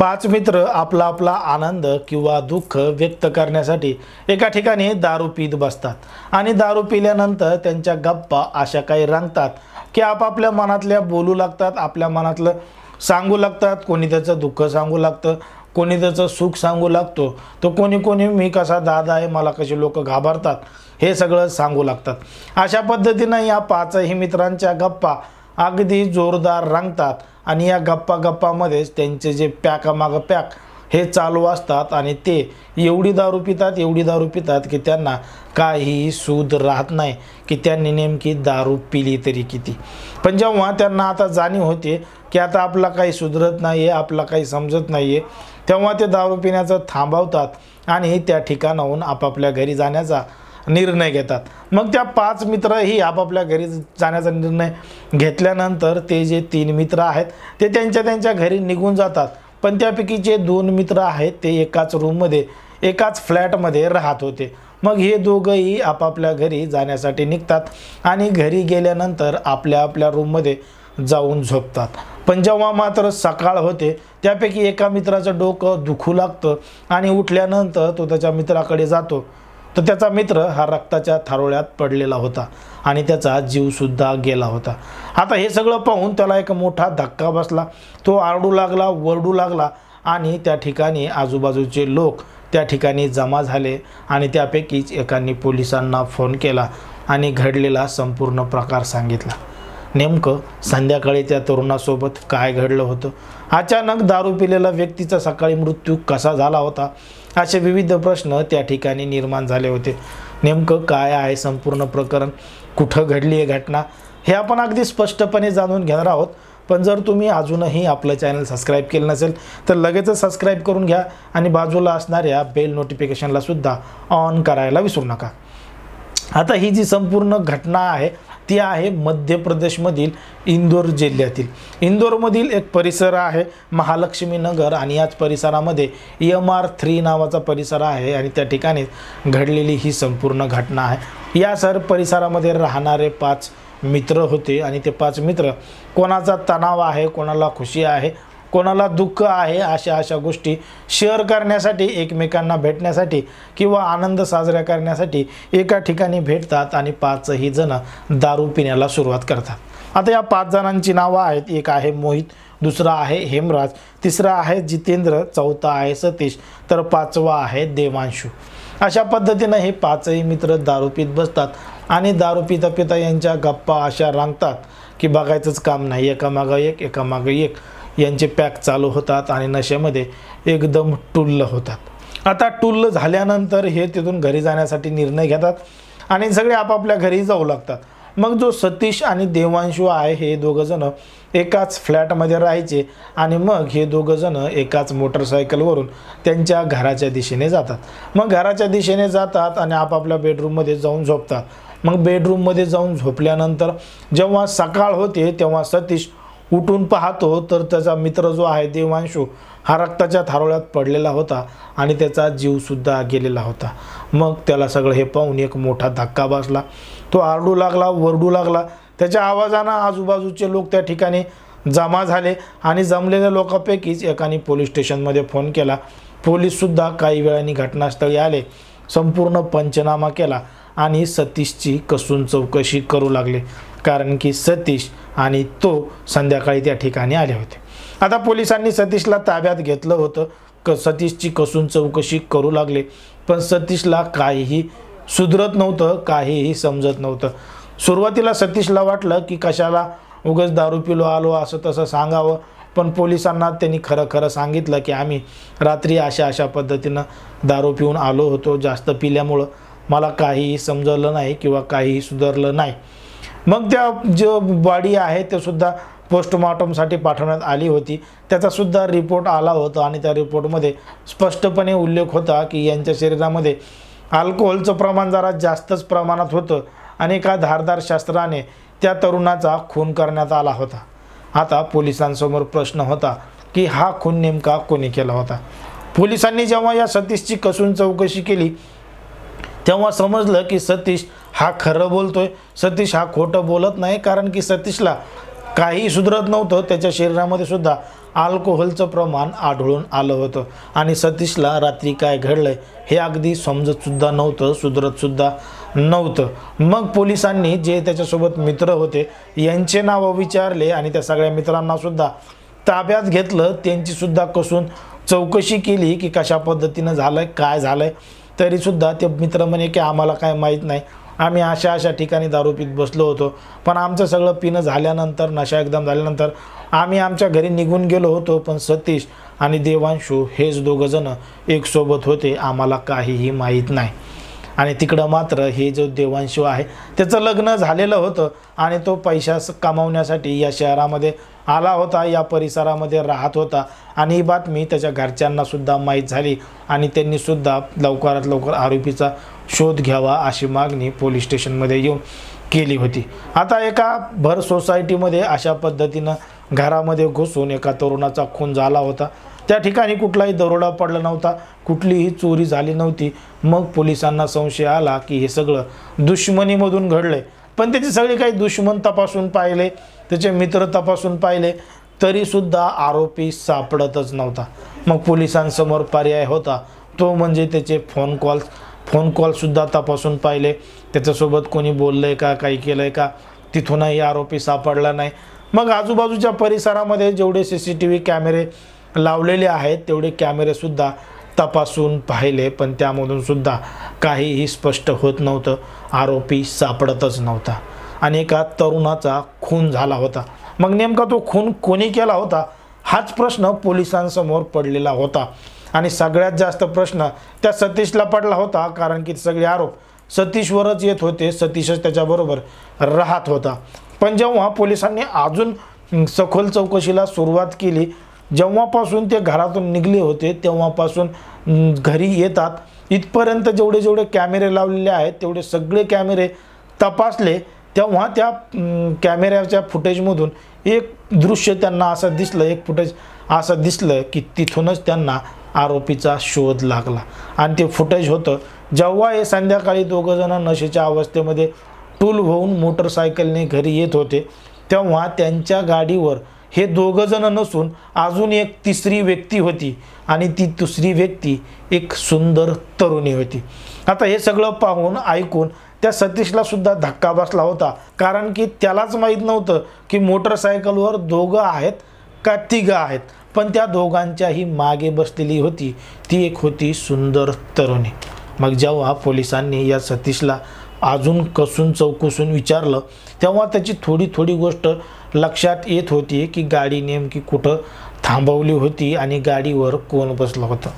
पाच मित्र आपला आपला आनंद किंवा दुःख व्यक्त करण्यासाठी एका ठिकाणी दारू पीत बसतात आणि दारू पिल्यानंतर त्यांच्या गप्पा अशा काही रंगतात की आपापल्या मनातल्या बोलू लागतात, आपल्या मनातलं सांगू लागतात. कोणी त्याचं दुःख सांगू लागतं, कोणी त्याचं सुख सांगू लागतो, तो कोणी मी कसा दादा आहे, मला कसे लोक घाबरतात, हे सगळं सांगू लागतात. अशा पद्धतीनं या पाचही मित्रांच्या गप्पा अगदी जोरदार रंगतात आणि या गप्पामध्येच त्यांचे जे पॅकामागं पॅक हे चालू असतात आणि ते एवढी दारू पितात की त्यांना काहीही सूद राहत नाही की त्यांनी नेमकी दारू पिली तरी किती. पण जेव्हा त्यांना आता जाणीव होते की आता आपला काही सुधरत नाही आहे, आपला काही समजत नाही आहे, तेव्हा ते दारू पिण्याचं थांबवतात आणि त्या ठिकाणाहून आपापल्या घरी जाण्याचा निर्णय घेतात. मग त्या पाच मित्रही आपापल्या घरी जाण्याचा निर्णय घेतल्यानंतर ते जे तीन मित्र आहेत ते त्यांच्या घरी निघून जातात. पण त्यापैकी जे दोन मित्र आहेत ते एकाच रूममध्ये एकाच फ्लॅटमध्ये राहत होते. मग हे दोघंही आपापल्या घरी जाण्यासाठी निघतात आणि घरी गेल्यानंतर आपल्या रूममध्ये जाऊन झोपतात. पण जेव्हा मात्र सकाळ होते त्यापैकी एका मित्राचं डोकं दुखू लागतं आणि उठल्यानंतर तो त्याच्या मित्राकडे जातो तर त्याचा मित्र हा रक्ताच्या थारोळ्यात पडलेला होता आणि त्याचा जीवसुद्धा गेला होता. आता हे सगळं पाहून त्याला एक मोठा धक्का बसला. तो आरडू लागला, वरडू लागला आणि त्या ठिकाणी आजूबाजूचे लोक त्या ठिकाणी जमा झाले आणि त्यापैकीच एकाने पोलिसांना फोन केला आणि घडलेला संपूर्ण प्रकार सांगितला. नेमकं संध्याकाळी त्या तरुणासोबत काय घडलं होतं, अचानक दारू पिलेला व्यक्तीचा सकाळी मृत्यू कसा झाला होता, असे विविध प्रश्न त्या ठिकाणी निर्माण झाले होते. नेमकं काय आहे संपूर्ण प्रकरण, कुठं घडली आहे घटना, हे आपण अगदी स्पष्टपणे जाणून घेणार आहोत. पण जर तुम्ही अजूनही आपलं चॅनल सबस्क्राईब केलं नसेल तर लगेचच सबस्क्राईब करून घ्या आणि बाजूला असणाऱ्या बेल नोटिफिकेशनला सुद्धा ऑन करायला विसरू नका. आता ही जी संपूर्ण घटना आहे ती आहे मध्य प्रदेशमधील इंदोर जिल्ह्यातील. इंदोरमधील एक परिसर आहे महालक्ष्मी नगर आणि याच परिसरामध्ये MR3 नावाचा परिसर आहे आणि त्या ठिकाणी घडलेली ही संपूर्ण घटना आहे. या परिसरामध्ये राहणारे पाच मित्र होते आणि ते पाच मित्र कोणाचा तणाव आहे, कोणाला खुशी आहे, कोणाला दुःख आहे, अशा गोष्टी शेअर करण्यासाठी, एकमेकांना भेटण्यासाठी किंवा आनंद साजरा करण्यासाठी एका ठिकाणी भेटतात आणि पाचही जण दारू पिण्याला सुरुवात करतात. आता या पाच जणांची नावं आहेत. एक आहे मोहित, दुसरा आहे हेमराज, तिसरा आहे जितेंद्र, चौथा आहे सतीश तर पाचवा आहे देवांशू. अशा पद्धतीनं हे पाचही मित्र दारू पित बसतात आणि दारू पिता यांच्या गप्पा अशा रंगतात की बघायचंच काम नाही. एकामागं एक यांचे पॅक चालू होतात आणि नशेमध्ये एकदम टुल्ल होतात. आता टुल्ल झाल्यानंतर हे तिथून घरी जाण्यासाठी निर्णय घेतात आणि सगळे आपापल्या घरी जाऊ लागतात. मग जो सतीश आणि देवांशू आहे हे दोघंजण एकाच फ्लॅटमध्ये राहायचे आणि मग हे दोघंजण एकाच मोटरसायकलवरून त्यांच्या घराच्या दिशेने जातात. मग घराच्या दिशेने जातात आणि आपापल्या बेडरूममध्ये जाऊन झोपतात. मग बेडरूममध्ये जाऊन झोपल्यानंतर जेव्हा सकाळ होते तेव्हा सतीश उठून पाहतो तर त्याचा मित्र जो आहे देवांशू हा रक्ताच्या थारोळ्यात पडलेला होता आणि त्याचा जीवसुद्धा गेलेला होता. मग त्याला सगळं हे पाहून एक मोठा धक्का बसला. तो आरडू लागला, वरडू लागला. त्याच्या आवाजानं आजूबाजूचे लोक त्या ठिकाणी जमा झाले आणि जमलेल्या लोकांपैकीच एकाने पोलीस स्टेशनमध्ये फोन केला. पोलीससुद्धा काही वेळाने घटनास्थळी आले, संपूर्ण पंचनामा केला आणि सतीशची कसून चौकशी करू लागले कारण की सतीश आणि तो संध्याकाळी त्या ठिकाणी आले होते. आता पोलिसांनी सतीशला ताब्यात घेतलं होतं. सतीशची कसून चौकशी करू लागले पण सतीशला काहीही सुधरत नव्हतं, काहीही समजत नव्हतं. सुरुवातीला सतीशला वाटलं की कशाला उगाच दारू पिलो आलो असं तसं सांगावं, पण पोलिसांना त्यांनी खरं सांगितलं की आम्ही रात्री अशा पद्धतीनं दारू पिऊन आलो होतो, जास्त पिल्यामुळं मला काहीही समजलं नाही किंवा काहीही सुधारलं नाही. मग त्या जो बॉडी आहे ते सुद्धा पोस्टमॉर्टमसाठी पाठवण्यात आली होती. त्याचासुद्धा रिपोर्ट आला होता आणि त्या रिपोर्टमध्ये स्पष्टपणे उल्लेख होता की यांच्या शरीरामध्ये अल्कोहोलचं प्रमाण जरा जास्तच प्रमाणात होतं आणि एका धारदार शस्त्राने त्या तरुणाचा खून करण्यात आला होता. आता पोलिसांसमोर प्रश्न होता की हा खून नेमका कोणी केला होता. पोलिसांनी जेव्हा या सतीशची कसून चौकशी केली तेव्हा समजलं की सतीश हा खरं बोलतोय, सतीश हा खोटं बोलत नाही कारण की सतीशला काही सुधरत नव्हतं. त्याच्या शरीरामध्ये सुद्धा अल्कोहोलचं प्रमाण आढळून आलं होतं आणि सतीशला रात्री काय घडलंय हे अगदी समजतसुद्धा नव्हतं, सुधरतसुद्धा नव्हतं. मग पोलिसांनी जे त्याच्यासोबत मित्र होते यांचे नावं विचारले आणि त्या सगळ्या मित्रांनासुद्धा ताब्यात घेतलं. त्यांचीसुद्धा कसून चौकशी केली की कशा पद्धतीनं झालं आहे, काय झालं आहे. तरीसुद्धा ते मित्र म्हणे की आम्हाला काय माहीत नाही, आम्ही अशा ठिकाणी दारू पीत बसलो होतो, पण आमचं सगळं पिणं झाल्यानंतर, नशा एकदम झाल्यानंतर आम्ही आमच्या घरी निघून गेलो होतो, पण सतीश आणि देवांशू हेच दोघंजणं एकसोबत होते, आम्हाला काहीही माहीत नाही. आणि तिकडं मात्र हे जो देवांशू आहे त्याचं लग्न झालेलं होतं आणि तो पैसा कमावण्यासाठी या शहरामध्ये आला होता, या परिसरामध्ये राहत होता आणि ही बातमी त्याच्या घरच्यांनासुद्धा माहीत झाली आणि त्यांनीसुद्धा लवकरात लवकर आरोपीचा शोध घ्यावा अशी मागणी पोलीस स्टेशनमध्ये येऊन केली होती. आता एका भर सोसायटीमध्ये अशा पद्धतीनं घरामध्ये घुसून एका तरुणाचा खून झाला होता. त्या ठिकाणी कुठलाही दरोडा पडला नव्हता, कुठलीही चोरी झाली नव्हती. मग पोलिसांना संशय आला की हे सगळं दुश्मनीमधून घडलंय. पण त्याचे सगळे काही दुश्मन तपासून पाहिले, त्याचे मित्र तपासून पाहिले, तरीसुद्धा आरोपी सापडतच नव्हता. मग पोलिसांसमोर पर्याय होता तो म्हणजे त्याचे फोन कॉलसुद्धा तपासून पाहिले, त्याच्यासोबत कोणी बोललं आहे का, काही केलं आहे का, तिथूनही आरोपी सापडला नाही. मग आजूबाजूच्या परिसरामध्ये जेवढे CCTV कॅमेरे लावलेले आहेत तेवढे कॅमेरेसुद्धा तपासून पाहिले, पण त्यामधून सुद्धा काहीही स्पष्ट होत नव्हतं, आरोपी सापडतच नव्हता आणि एका तरुणाचा खून झाला होता. मग नेमका तो खून कोणी केला होता हाच प्रश्न पोलिसांसमोर पडलेला होता आणि सगळ्यात जास्त प्रश्न त्या सतीशला पडला होता, कारण की सगळे आरोप सतीशवरच येत होते, सतीशच त्याच्याबरोबर राहत होता. पण जेव्हा पोलिसांनी अजून सखोल चौकशीला सुरुवात केली, जेव्हापासून ते घरातून निघले होते तेव्हापासून घरी येतात इथपर्यंत जेवढे कॅमेरे लावलेले आहेत तेवढे सगळे कॅमेरे तपासले, तेव्हा त्या कॅमेऱ्याच्या फुटेजमधून एक दृश्य त्यांना असं दिसलं, एक फुटेज असं दिसलं की तिथूनच त्यांना आरोपीचा शोध लागला. आणि ते फुटेज होतं जेव्हा हे संध्याकाळी दोघंजणं नशेच्या अवस्थेमध्ये टूल होऊन मोटरसायकलने घरी येत होते, तेव्हा त्यांच्या गाडीवर हे दोघंजणं नसून अजून एक तिसरी व्यक्ती होती आणि ती दुसरी व्यक्ती एक सुंदर तरुणी होती. आता हे सगळं पाहून ऐकून त्या सतीशला सुद्धा धक्का बसला होता, कारण की त्यालाच माहीत नव्हतं की मोटरसायकलवर दोघं आहेत का तिघं आहेत, पण त्या दोघांच्याही मागे बसलेली होती ती एक होती सुंदर तरुणी. मग जेव्हा पोलिसांनी या सतीशला अजून कसून चौकसून विचारलं तेव्हा त्याची थोडी गोष्ट लक्षात येत होती की गाडी नेमकी कुठं थांबवली होती आणि गाडीवर कोण बसलं होतं.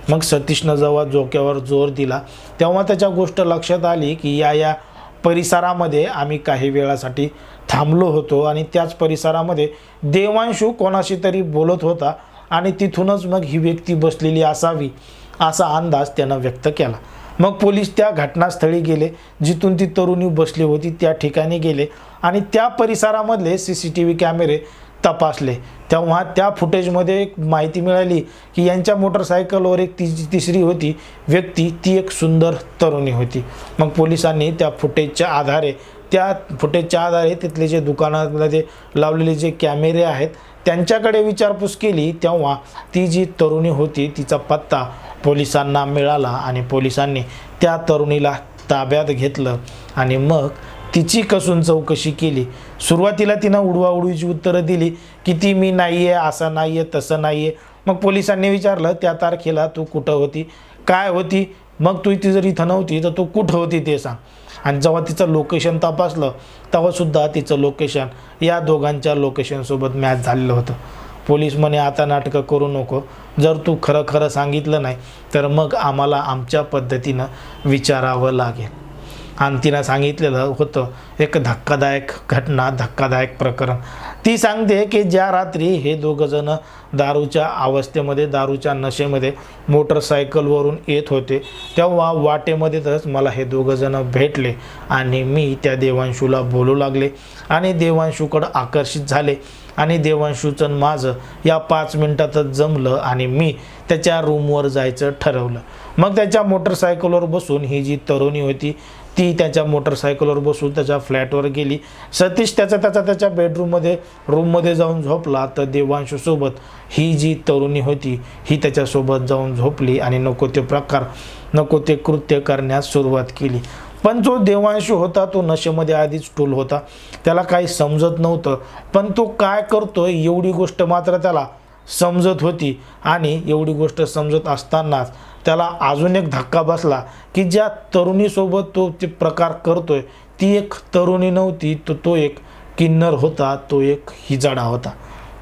मग सतीशनं जेव्हा डोक्यावर जोर दिला तेव्हा त्याच्या गोष्ट लक्षात आली की या परिसरामध्ये आम्ही काही वेळासाठी थांबलो होतो आणि त्याच परिसरामध्ये देवांशू कोणाशी तरी बोलत होता आणि तिथूनच मग ही व्यक्ती बसलेली असावी असा अंदाज त्यानं व्यक्त केला. मग पोलीस त्या घटनास्थळी गेले, जिथून ती तरुणी बसली होती त्या ठिकाणी गेले आणि त्या परिसरामधले CCTV कॅमेरे तपासले. तेव्हा त्या फुटेजमध्ये एक माहिती मिळाली की यांच्या मोटरसायकलवर एक तिसरी होती व्यक्ती, ती एक सुंदर तरुणी होती. मग पोलिसांनी त्या फुटेजच्या आधारे तिथले जे दुकानामध्ये लावलेले जे कॅमेरे आहेत त्यांच्याकडे विचारपूस केली, तेव्हा ती जी तरुणी होती तिचा पत्ता पोलिसांना मिळाला आणि पोलिसांनी त्या तरुणीला ताब्यात घेतलं आणि मग तिची कसून चौकशी केली. सुरुवातीला तिनं उडवाउडवीची उत्तरं दिली की ती मी नाही आहे, असं नाही आहे, तसं नाही आहे. मग पोलिसांनी विचारलं त्या तारखेला तू कुठं होती, काय होती, मग तू ती जर इथं नव्हती तर तू कुठं होती ते सांग. आणि जेव्हा तिचं लोकेशन तपासलं तेव्हासुद्धा तिचं लोकेशन या दोघांच्या लोकेशनसोबत मॅच झालेलं होतं. पोलीस म्हणे आता नाटकं करू नको, जर तू खरं सांगितलं नाही तर मग आम्हाला आमच्या पद्धतीनं विचारावं लागेल. आणि तिनं सांगितलेलं होतं एक धक्कादायक घटना, धक्कादायक प्रकरण. ती सांगते की ज्या रात्री हे दोघंजणं दारूच्या अवस्थेमध्ये, दारूच्या नशेमध्ये मोटरसायकलवरून येत होते तेव्हा वाटेमध्येच मला हे दोघंजणं भेटले आणि मी त्या देवांशूला बोलू लागले आणि देवांशूकडं आकर्षित झाले आणि देवांशूचं माझं या 5 मिनिटातच जमलं आणि मी त्याच्या रूमवर जायचं ठरवलं. मग त्याच्या मोटरसायकलवर बसून ही जी तरुणी होती ती त्याच्या मोटरसायकलवर बसून त्याच्या फ्लॅटवर गेली. सतीश त्याच्या रूममध्ये जाऊन झोपला, तर देवांशूसोबत ही जी तरुणी होती ही त्याच्यासोबत जाऊन झोपली आणि नको ते कृत्य करण्यास सुरुवात केली. पण जो देवांशू होता तो नशेमध्ये आधीच टूल होता, त्याला काही समजत नव्हतं. पण तो काय करतोय एवढी गोष्ट मात्र त्याला समजत होती. आणि एवढी गोष्ट समजत असतानाच त्याला अजून एक धक्का बसला की ज्या तरुणीसोबत तो ते प्रकार करतोय ती एक तरुणी नव्हती, तो एक किन्नर होता, तो एक हिजडा होता.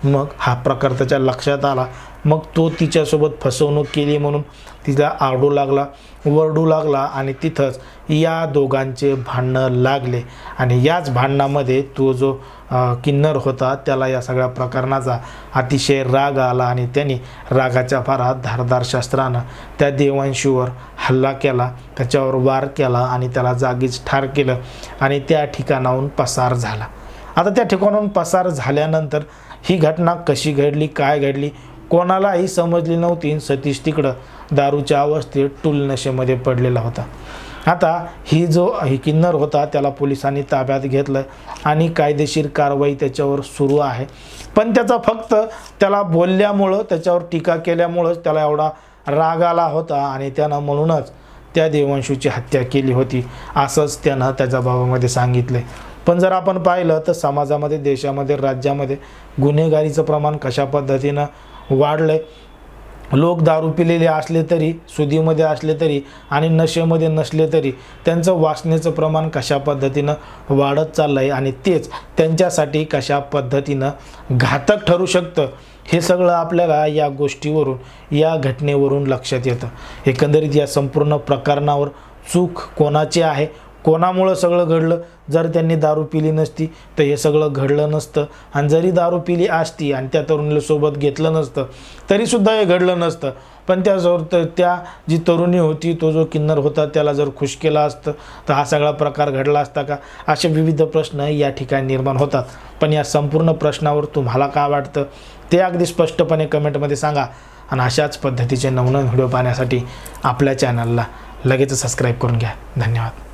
मग हा प्रकार त्याच्या लक्षात आला. मग तो तिच्यासोबत फसवणूक केली म्हणून तिला वरडू लागला आणि तिथंच या दोघांचे भांडणं लागले. आणि याच भांडणामध्ये तो जो किन्नर होता त्याला या सगळ्या प्रकरणाचा अतिशय राग आला आणि त्यांनी रागाच्या भरात धारदार शस्त्रानं त्या देवांशूवर हल्ला केला, त्याच्यावर वार केला आणि त्याला जागीच ठार केलं आणि त्या ठिकाणाहून पसार झाला. आता त्या ठिकाणाहून पसार झाल्यानंतर ही घटना कशी घडली, काय घडली, कोणालाही समजली नव्हती. सतीश तिकडं दारूच्या अवस्थेत टूल नशेमध्ये पडलेला होता. आता ही किन्नर होता त्याला पोलिसांनी ताब्यात घेतलं आणि कायदेशीर कारवाई त्याच्यावर सुरू आहे. पण त्याला बोलल्यामुळं, त्याच्यावर टीका केल्यामुळंच त्याला एवढा राग आला होता आणि त्यानं म्हणूनच त्या देवांशूची हत्या केली होती असंच त्यानं त्याच्या बाबामध्ये सांगितले. पण जर आपण पाहिलं तर समाजामध्ये, देशामध्ये, राज्यामध्ये गुन्हेगारीचं प्रमाण कशा पद्धतीनं वाढलंय. लोक दारू पिलेले असले तरी, सुधीमध्ये असले तरी आणि नशेमध्ये नसले तरी त्यांचं वासनेचं प्रमाण कशा पद्धतीनं वाढत चाललं आहे आणि तेच त्यांच्यासाठी कशा पद्धतीनं घातक ठरू शकतं हे सगळं आपल्याला या गोष्टीवरून, या घटनेवरून लक्षात येतं. एकंदरीत या संपूर्ण प्रकरणावर चूक कोणाची आहे, कोणामुळं सगळं घडलं. जर त्यांनी दारू पिली नसती तर हे सगळं घडलं नसतं. आणि जरी दारू पिली असती आणि त्या तरुणीला सोबत घेतलं नसतं तरीसुद्धा हे घडलं नसतं. पण त्या जी तरुणी होती, तो जो किन्नर होता त्याला जर खुश केलं असतं तर हा सगळा प्रकार घडला असता का, असे विविध प्रश्न या ठिकाणी निर्माण होतात. पण या संपूर्ण प्रश्नावर तुम्हाला काय वाटतं ते अगदी स्पष्टपणे कमेंटमध्ये सांगा. आणि अशाच पद्धतीचे नवनवीन व्हिडिओ पाहण्यासाठी आपल्या चॅनलला लगेच सबस्क्राईब करून घ्या. धन्यवाद.